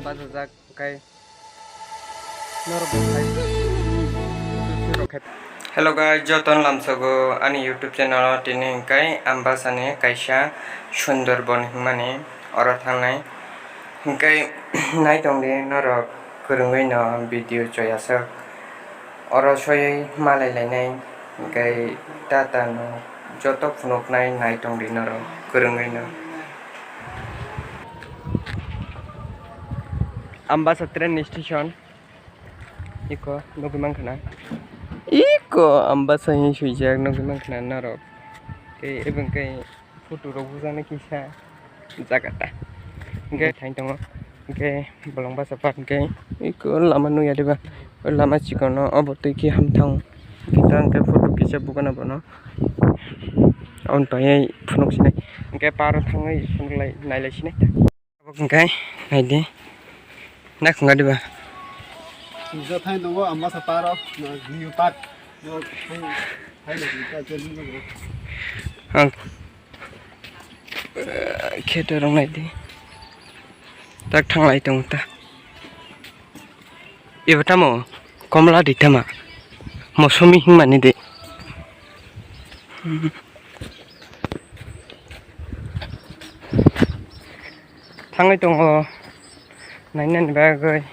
ambasajak kai Hello guys, joton lamsago ani YouTube channel tini kai ambasane kaisa Sundarban hingmani oro thangnai kai nai tongdi norok kurungoi no video choyasak oro soyei malai lainai kai tata no joto phunoknai nai tongdi norok kurungoi no Ambasa train station iko nogimang kana iko ambasa hi suijak nogimang kana narok ke ebeng kai photo rok bujana kisa jagata ke thain tongo ke bolong basa pat ke iko lama nuya deba lama chikono obotoi ki hamthang kitang ke photo kisa bugana bono on toyai phunok sinai ke paro thangai sunlai nailai sinai kai naide nak nggak deba Giờ thay nó có ẩm bao sa đó nó nhiều tát nó thay là gì ta chơi nó rồi kia tôi trong này đi tak thang lại tung ta yêu ta mò komla đi ta mà một số mình mà đi thang lại tung này nên bé rồi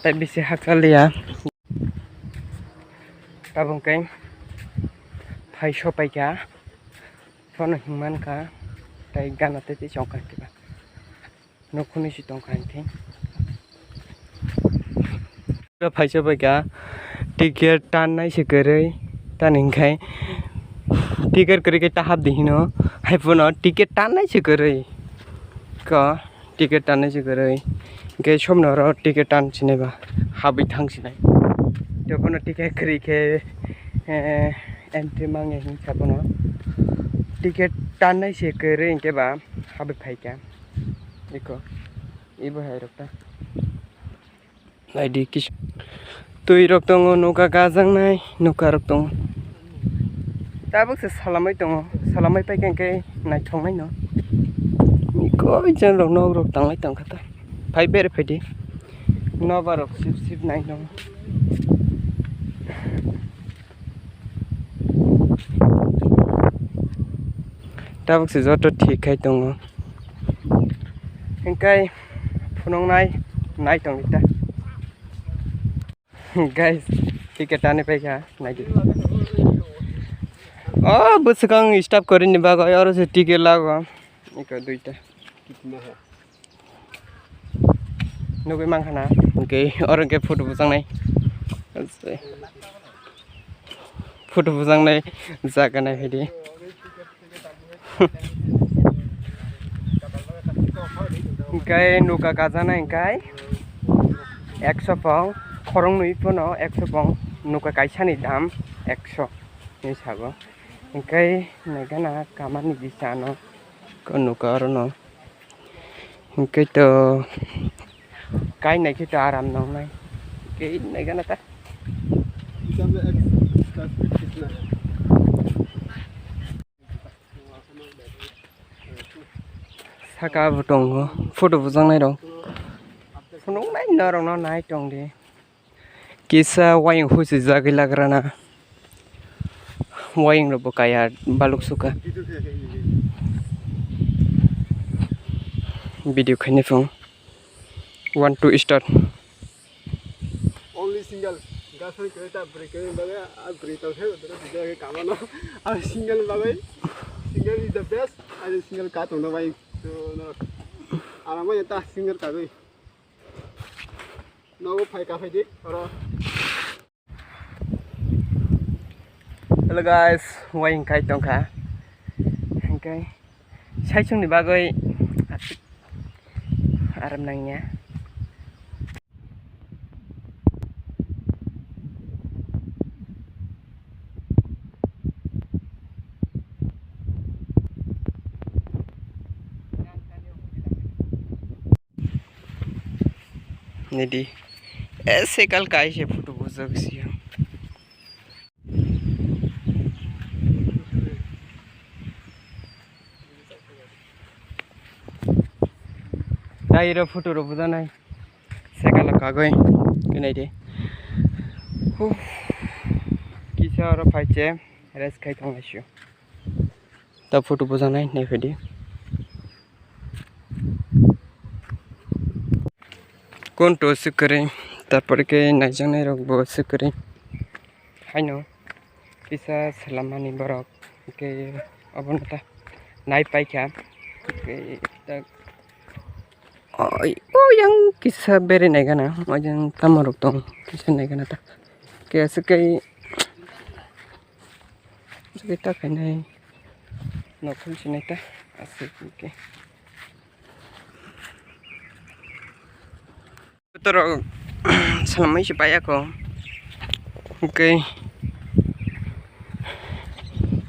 tại bị xe hắc lia ta bông kênh thay số bay cá cho nó hình man cá tại gan là tết trong cái kìa nó không nên chỉ trong cái thế rồi phải số bay cá ticket tan này sẽ cười tan hình cái ticket cười cái ta hấp đi nó hay phụ nó ticket tan này sẽ cười có ticket tan này sẽ cười cái shop nó rồi ticket tan xin này ba habit thang xin này cho con nó ticket kiri cái entry mang nghe hình sao nó ticket tan này sẽ kiri cái ba habit phải cái देखो ये वो है रखता ID किस तो ये रखता हूँ नौका काजंग नहीं नौका रखता हूँ तब से सलामी पे के नहीं ठोंग नहीं ना कोई जन लोग नौ रखता हूँ तंग खाता फाइव बेर फेडी नौ बार सिप नहीं ना तब से जो तो ठीक है तुम इनके फुनों नहीं तुम इतना guys ticket आने पे क्या नहीं बस कहाँ स्टॉप करें नहीं बागा यार उसे ticket लगा एक दो इतना कितना है नोगे मांग खाना उनके और उनके फोटो बुझांग नहीं फोटो बुझांग नहीं जागा नहीं है दी इनके नोका काजाना इनके 100 पाउंड खरंग नुई फोनो 100 पाउंड नोका काइसानी दाम 100 नि सागो इनके नैगाना कामानी बिसानो को नोका और नो इनके तो cái này cái trà rằm non này cái này cái nó tắt saka vô trồng photo vô răng này đâu phun uống này nở nó này trồng đi kisa wayang khusus jaga lagrana wayang lo bokaya baluk suka video khane phone 1 2 start only single girlfriend kereta break bagai agree to है उधर के काम ना अब single bagai single is the best आज single का तो ना भाई तो ना आराम में ये single का भी ना वो फाइ का फाइ दे और hello guys wayang kai tong kha kai sai chung ni bagai aram nang nya नहीं दी ऐसे कल का ऐसे फोटो बुझा किसी Đây là photo rồi bukan nai. Cycle कागै cái này đi kisa aro phaiche rest khai thang asio ta photo bojana nei phedi kon to sikre tarpore ke naijang nai rok bo sikre haino kisa salamani borok ke abonata nai paikha ke ta oh yang kisa bere nai gana majang tamarok tong kisa nai gana ta ke sikai kita kena nokul sini ta asik ke betul selama ini supaya ko oke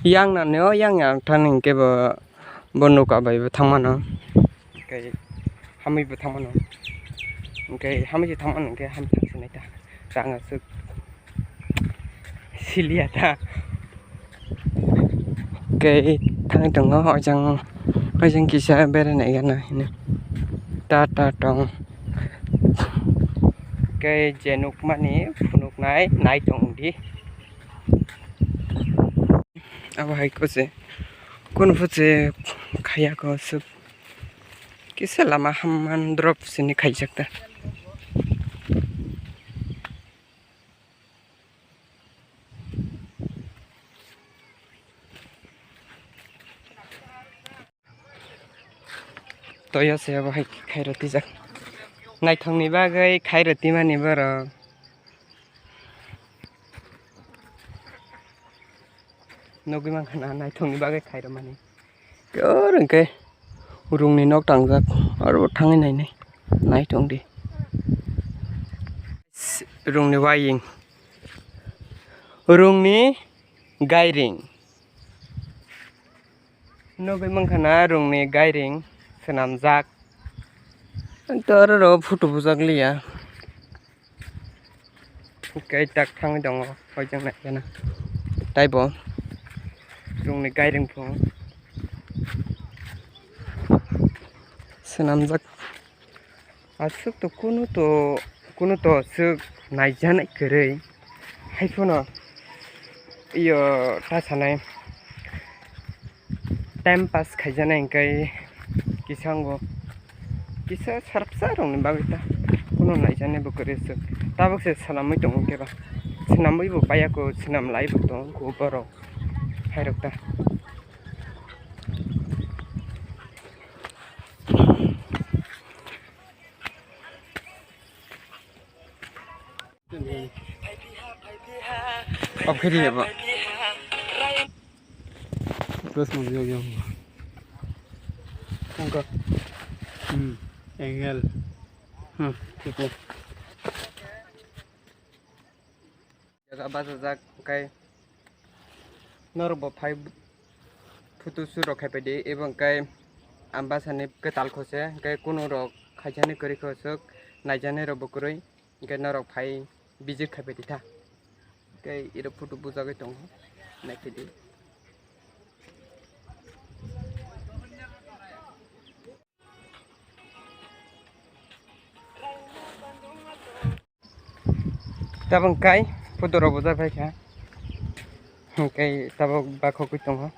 yang nane oh yang taning ke bono ka bai thangmano ke hami bu thangmano oke hami ji thangmano ke ham thang sini ta sang asik silia ta cái thằng trồng nó họ chẳng kisa bên này cái này ta trồng cái genuk mà ní phunuk này trồng đi अब है कुछ कौन फुचे खाया को सब किसे लमा हम drop से नहीं खाई सकता तो यह से अब है खाई रहती जग नाई थंगनी बागै खाई रहती मानी बर नौगी मांखना नाई थंगनी बागै खाई रह मानी क्यों रंके रुंगनी नौक टांग जग और वो थांगे नहीं नाई थंग दी रुंगनी vying रुंगनी गायरिंग नौगी मांखना रुंगनी गायरिंग senam jak antara ro photo bujak liya kai tak thang dong hoi jang nai kana tai bo rung ni gairing phung senam jak asuk to kuno to suk nai janai kerei hai phono iyo ta sanai time pass khai janai kai kisanggo kisa sarapsa rong ni bagita kuno nai jane bo kores tabak se salamai tong ke ba sinamai bo paya ko sinam lai bo tong ko boro hairokta oke dia ba terus mau yo Angka. Engel. Tipo. Jaga bahasa jak kai. Norbo 5 futu suro khai pedi ebong kai ambasane ke tal khose kai kuno rok khaijane kori khosok naijane ro bokuroi kai norok phai bijik khai pedi tha kai iro futu bujagai tong nai pedi tabang kai photo ro bujai phai kha kai tabang bakho ku tong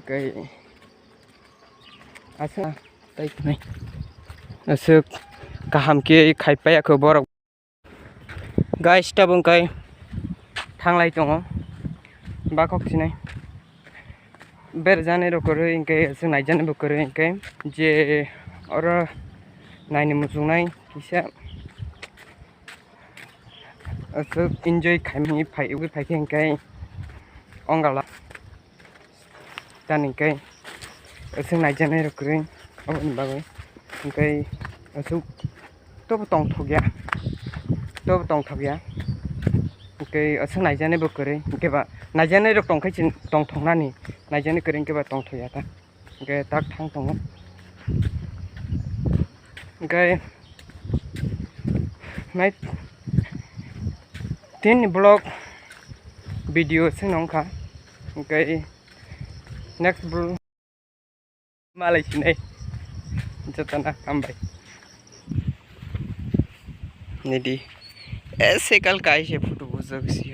kai asa tai nai asuk kaham ke khai pa ko borok guys tabang kai thanglai tong bakho sinai ber jane ro koroi kai asuk nai jane bo koroi kai je ora naini musungnai kisa asuk enjoy khaimi phai ugi phai kheng kai ongala tani kai asuk nai jane ro koroi aboni bagai kai asuk to tong thogya kai asuk nai jane bo koroi ke ba nai jane ro tong khai chin tong thongnani nai jane koroi ke ba tong thoya ta kai tak thang tong kai nai tin blog video sing nong kha kai next blog malai sinai jatana ambai निदी ऐसे कल का ऐसे photo बुझो किसी